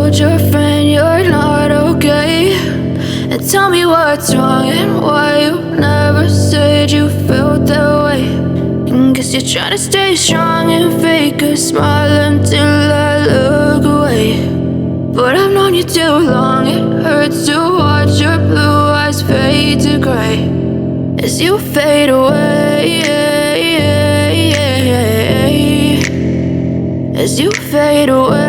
told your friend you're not okay, and tell me what's wrong and why you never said you felt that way. And guess you're trying to stay strong and fake a smile until I look away. But I've known you too long, it hurts to watch your blue eyes fade to gray as you fade away, as you fade away.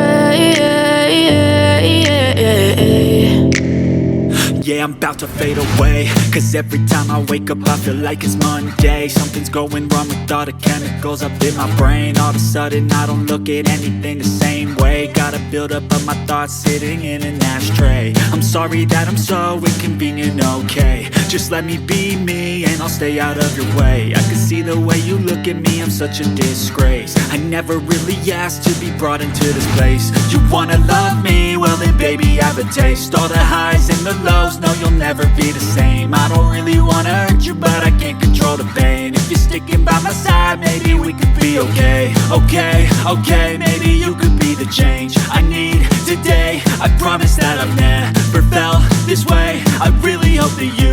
Yeah, I'm about to fade away, cause every time I wake up I feel like it's Monday. Something's going wrong with all the chemicals up in my brain. All of a sudden I don't look at anything the same way. Gotta build up of my thoughts sitting in an ashtray. I'm sorry that I'm so inconvenient, okay. Just let me be me and I'll stay out of your way. I can see the way you look at me, I'm such a disgrace. I never really asked to be brought into this place. You wanna love me? Well then baby have a taste. All the highs and the lows, no you'll never be the same. I don't really wanna hurt you but I can't control the pain. If you're sticking by my side maybe we could be okay. Okay, maybe you could be the change I need today. I promise that I've never felt this way. I really hope that you